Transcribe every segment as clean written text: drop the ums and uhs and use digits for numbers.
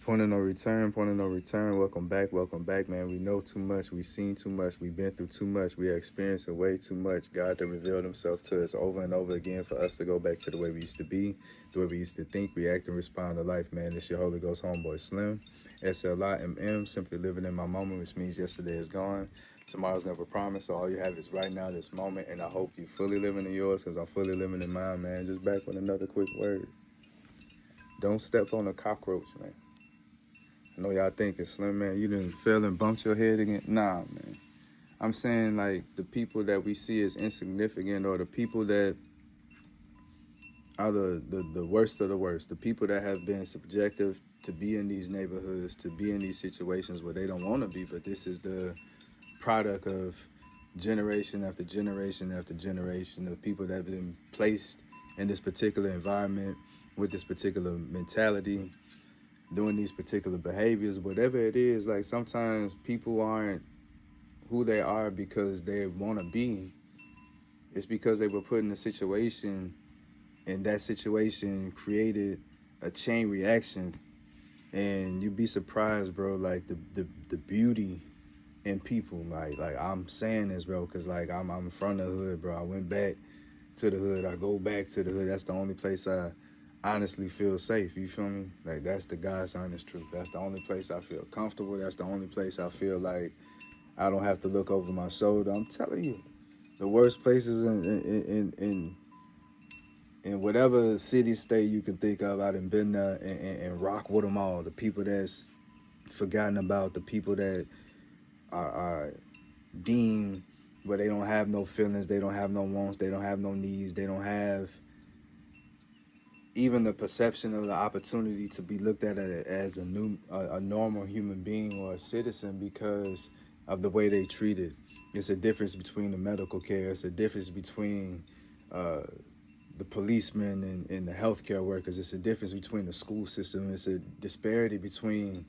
Point of no return, point of no return. Welcome back, man. We know too much, we've seen too much, we've been through too much, we are experiencing way too much. God to revealed himself to us over and over again for us to go back to the way we used to be, the way we used to think, react, and respond to life, man. This your Holy Ghost homeboy Slim, SLIMM, simply living in my moment, which means yesterday is gone. Tomorrow's never promised, so all you have is right now, this moment, and I hope you fully living in yours because I'm fully living in mine, man. Just back with another quick word. Don't step on a cockroach, man. I know y'all thinking, Slim, man, you didn't fell and bumped your head again. Nah, man. I'm saying, like, the people that we see as insignificant or the people that are the worst of the worst, the people that have been subjective to be in these neighborhoods, to be in these situations where they don't want to be, but this is the product of generation after generation after generation of people that have been placed in this particular environment with this particular mentality, doing these particular behaviors, whatever it is. Like, sometimes people aren't who they are because they want to be. It's because they were put in a situation, and that situation created a chain reaction. And you'd be surprised, bro, like the beauty in people. Like I'm saying this, bro, because like I'm from the hood, bro. I went back to the hood. I go back to the hood. That's the only place I honestly feel safe. You feel me? Like, that's the God's honest truth. That's the only place I feel comfortable. That's the only place I feel like I don't have to look over my shoulder. I'm telling you, the worst places in whatever city, state you can think of, I done been there and rock with them all. The people that's forgotten about, the people that are deemed where they don't have no feelings, they don't have no wants, they don't have no needs, they don't have even the perception of the opportunity to be looked at as a normal human being or a citizen because of the way they treated. It's a difference between the medical care. It's a difference between the policemen and the healthcare workers. It's a difference between the school system. It's a disparity between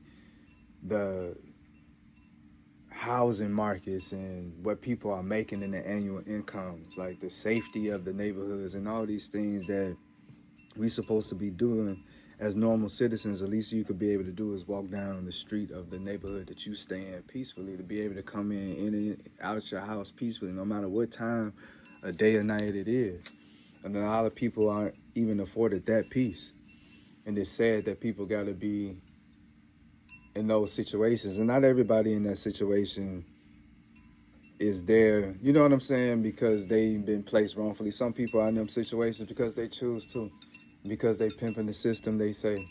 the housing markets and what people are making in their annual incomes, like the safety of the neighborhoods and all these things that we supposed to be doing as normal citizens. At least you could be able to do is walk down the street of the neighborhood that you stay in peacefully, to be able to come in and out your house peacefully, no matter what time of day or night it is. And a lot of people aren't even afforded that peace. And it's sad that people got to be in those situations. And not everybody in that situation is there, you know what I'm saying, because they've been placed wrongfully. Some people are in them situations because they choose to, because they pimping the system, they say,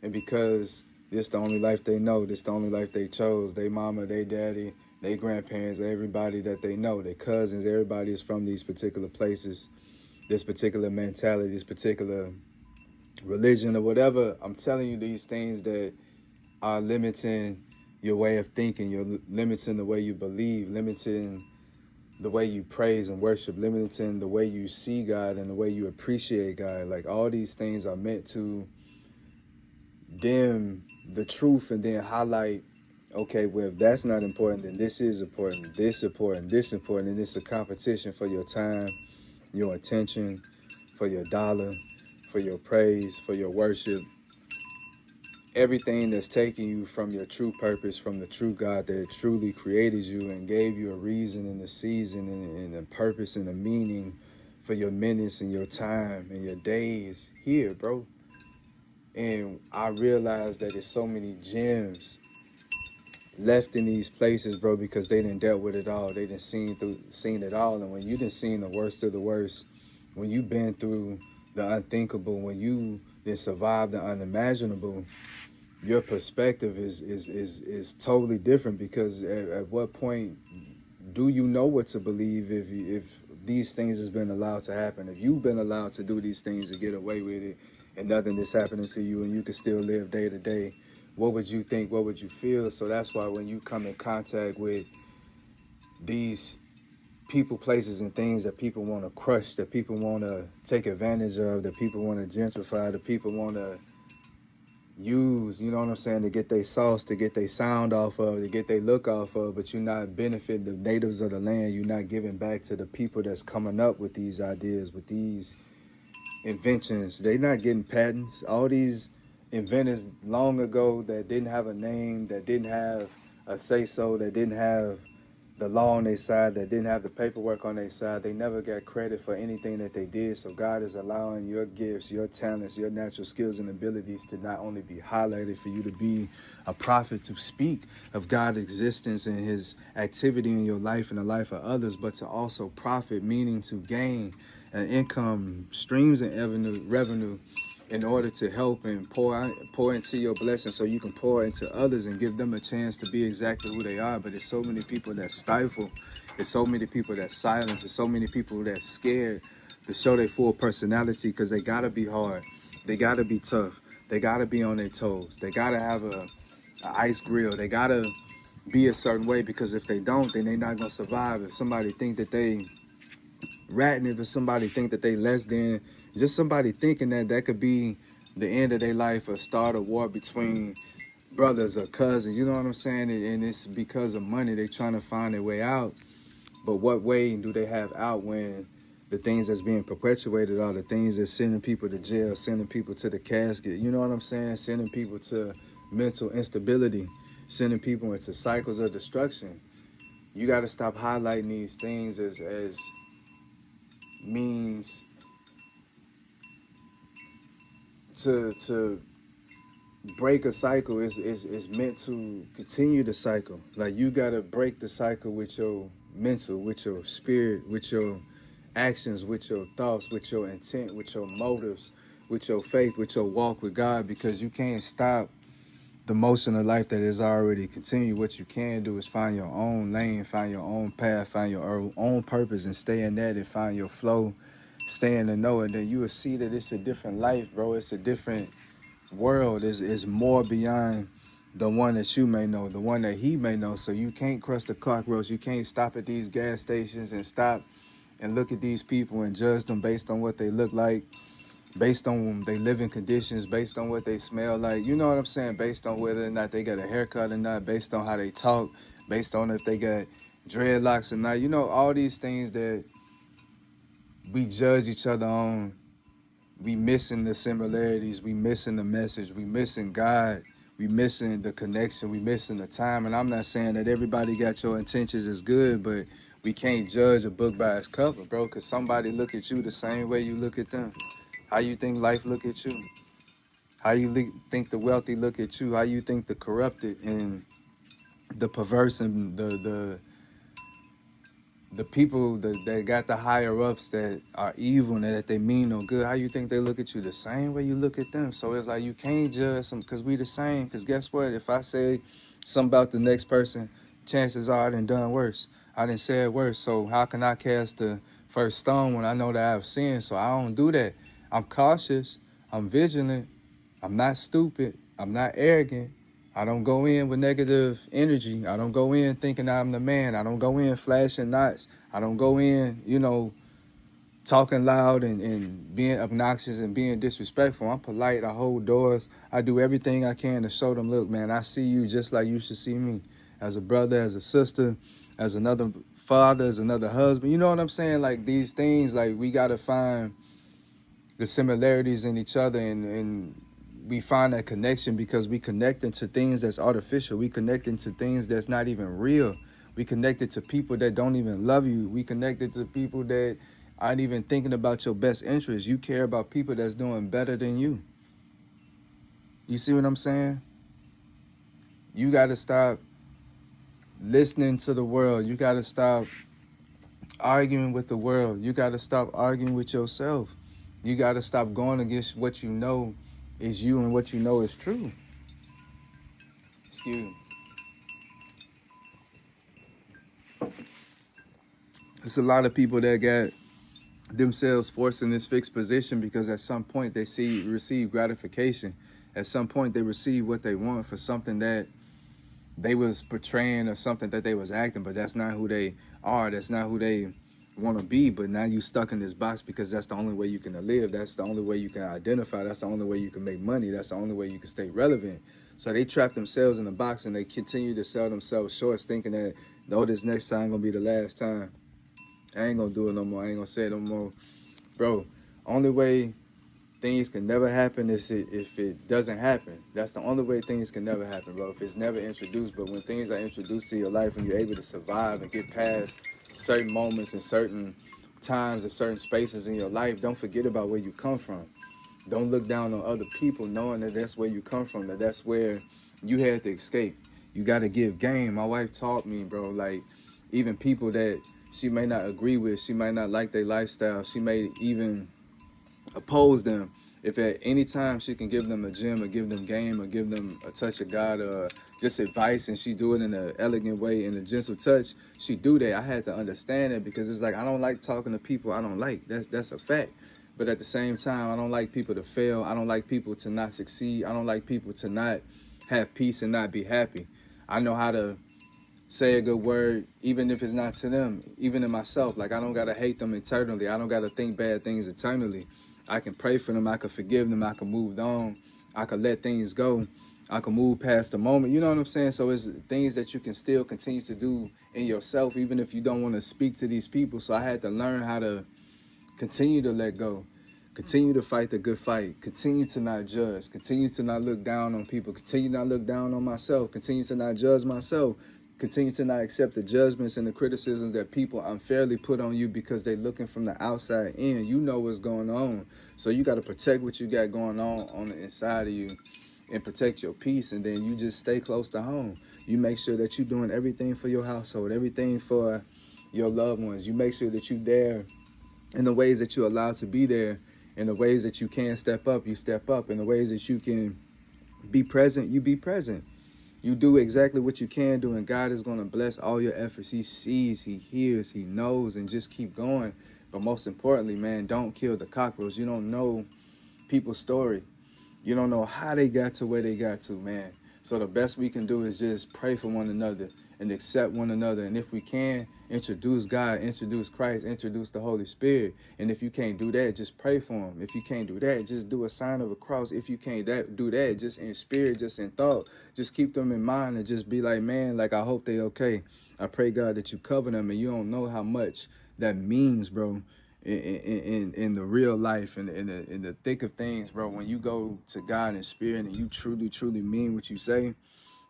and because this the only life they know, this the only life they chose. They mama, they daddy, they grandparents, everybody that they know, their cousins, everybody is from these particular places, this particular mentality, this particular religion or whatever. I'm telling you, these things that are limiting your way of thinking, you're limiting the way you believe, limiting the way you praise and worship, limiting the way you see God and the way you appreciate God. Like, all these things are meant to dim the truth and then highlight, okay, well, if that's not important, then this is important, this important, this important, and it's a competition for your time, your attention, for your dollar, for your praise, for your worship. Everything that's taking you from your true purpose, from the true God that truly created you and gave you a reason and a season and a purpose and a meaning for your minutes and your time and your days here, bro. And I realized that there's so many gems left in these places, bro, because they didn't dealt with it all. They didn't seen it all. And when you didn't seen the worst of the worst, when you been through the unthinkable, when you didn't survive the unimaginable, your perspective is totally different. Because at what point do you know what to believe if these things has been allowed to happen? If you've been allowed to do these things and get away with it, and nothing is happening to you, and you can still live day to day, what would you think? What would you feel? So that's why when you come in contact with these people, places, and things that people want to crush, that people want to take advantage of, that people want to gentrify, that people want to use, you know what I'm saying, to get their sauce, to get their sound off of, to get their look off of, but you're not benefiting the natives of the land. You're not giving back to the people that's coming up with these ideas, with these inventions. They're not getting patents. All these inventors long ago that didn't have a name, that didn't have a say-so, that didn't have the law on their side, that didn't have the paperwork on their side. They never got credit for anything that they did. So God is allowing your gifts, your talents, your natural skills and abilities to not only be highlighted for you to be a prophet, to speak of God's existence and his activity in your life and the life of others, but to also profit, meaning to gain an income, streams and revenue in order to help and pour into your blessing so you can pour into others and give them a chance to be exactly who they are. But there's so many people that stifle. There's so many people that silent. There's so many people that scared to show their full personality because they got to be hard. They got to be tough. They got to be on their toes. They got to have a ice grill. They got to be a certain way, because if they don't, then they're not going to survive. If somebody think that they ratting, if somebody think that they less than, just somebody thinking that that could be the end of their life or start a war between brothers or cousins, you know what I'm saying? And it's because of money. They trying to find their way out. But what way do they have out when the things that's being perpetuated are the things that's sending people to jail, sending people to the casket, you know what I'm saying? Sending people to mental instability, sending people into cycles of destruction. You got to stop highlighting these things as means to break a cycle. Is meant to continue the cycle. Like, you gotta break the cycle with your mental, with your spirit, with your actions, with your thoughts, with your intent, with your motives, with your faith, with your walk with God, because you can't stop the motion of life that is already continued. What you can do is find your own lane, find your own path, find your own purpose, and stay in that and find your flow, stay in the know, and then you will see that it's a different life, bro. It's a different world. Is more beyond the one that you may know, the one that he may know. So you can't crush the cockroach. You can't stop at these gas stations and stop and look at these people and judge them based on what they look like, based on their living conditions, based on what they smell like, you know what I'm saying, based on whether or not they got a haircut or not, based on how they talk, based on if they got dreadlocks or not, you know, all these things that we judge each other on. We missing the similarities, we missing the message, we missing God, we missing the connection, we missing the time. And I'm not saying that everybody got your intentions is good, but we can't judge a book by its cover, bro, because somebody look at you the same way you look at them. How you think life look at you? How you think the wealthy look at you? How you think the corrupted and the perverse and the people that got the higher ups that are evil and that they mean no good, how you think they look at you? The same way you look at them. So it's like, you can't judge them because we the same. Because guess what? If I say something about the next person, chances are I done worse. I done said worse. So how can I cast the first stone when I know that I've sinned? So I don't do that. I'm cautious. I'm vigilant. I'm not stupid. I'm not arrogant. I don't go in with negative energy. I don't go in thinking I'm the man. I don't go in flashing knots. I don't go in, talking loud and being obnoxious and being disrespectful. I'm polite. I hold doors. I do everything I can to show them, look, man, I see you just like you should see me, as a brother, as a sister, as another father, as another husband. You know what I'm saying? Like, these things, like, we got to find the similarities in each other, and we find that connection because we connecting to things that's artificial. We connecting to things that's not even real. We connected to people that don't even love you. We connected to people that aren't even thinking about your best interest. You care about people that's doing better than you. You see what I'm saying? You got to stop listening to the world. You got to stop arguing with the world. You got to stop arguing with yourself. You got to stop going against what you know is you and what you know is true. Excuse me. It's a lot of people that got themselves forced in this fixed position because at some point they receive gratification. At some point they receive what they want for something that they was portraying or something that they was acting, but that's not who they are. That's not who they want to be. But now you stuck in this box because that's the only way you can live. That's the only way you can identify. That's the only way you can make money. That's the only way you can stay relevant. So they trap themselves in the box and they continue to sell themselves short, thinking that, no, this next time gonna be the last time. I ain't gonna do it no more. I ain't gonna say it no more. Bro, only way things can never happen if it doesn't happen. That's the only way things can never happen, bro. If it's never introduced. But when things are introduced to your life and you're able to survive and get past certain moments and certain times and certain spaces in your life, don't forget about where you come from. Don't look down on other people knowing that that's where you come from, that that's where you had to escape. You got to give game. My wife taught me, bro, like even people that she may not agree with, she might not like their lifestyle, she may even oppose them. If at any time she can give them a gem or give them game or give them a touch of God or just advice, and she do it in an elegant way, in a gentle touch, she do that. I had to understand it, because it's like I don't like talking to people I don't like. That's a fact. But at the same time, I don't like people to fail. I don't like people to not succeed. I don't like people to not have peace and not be happy. I know how to say a good word, even if it's not to them, even to myself. Like, I don't got to hate them eternally. I don't got to think bad things eternally. I can pray for them. I can forgive them. I can move on. I can let things go. I can move past the moment. You know what I'm saying? So it's things that you can still continue to do in yourself, even if you don't want to speak to these people. So I had to learn how to continue to let go, continue to fight the good fight, continue to not judge, continue to not look down on people, continue to not look down on myself, continue to not judge myself, continue to not accept the judgments and the criticisms that people unfairly put on you because they're looking from the outside in. You know what's going on. So you got to protect what you got going on the inside of you and protect your peace. And then you just stay close to home. You make sure that you're doing everything for your household, everything for your loved ones. You make sure that you're there in the ways that you're allowed to be there, in the ways that you can step up, you step up, in the ways that you can be present, you be present. You do exactly what you can do, and God is going to bless all your efforts. He sees, he hears, he knows, and just keep going. But most importantly, man, don't kill the cockroach. You don't know people's story. You don't know how they got to where they got to, man. So the best we can do is just pray for one another and accept one another. And if we can, introduce God, introduce Christ, introduce the Holy Spirit. And if you can't do that, just pray for them. If you can't do that, just do a sign of a cross. If you can't do that, just in spirit, just in thought, just keep them in mind and just be like, man, like, I hope they okay. I pray, God, that you cover them, and you don't know how much that means, bro. In the real life and in the thick of things, bro. When you go to God in spirit and you truly mean what you say,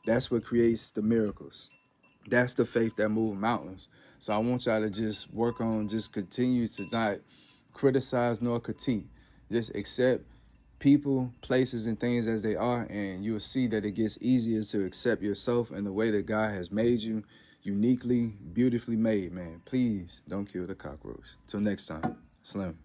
that's what creates the miracles. That's the faith that moves mountains. So I want y'all to just work on, just continue to not criticize nor critique. Just accept people, places, and things as they are, and you'll see that it gets easier to accept yourself and the way that God has made you, uniquely, beautifully made, man. Please don't kill the cockroach. Till next time, Slim.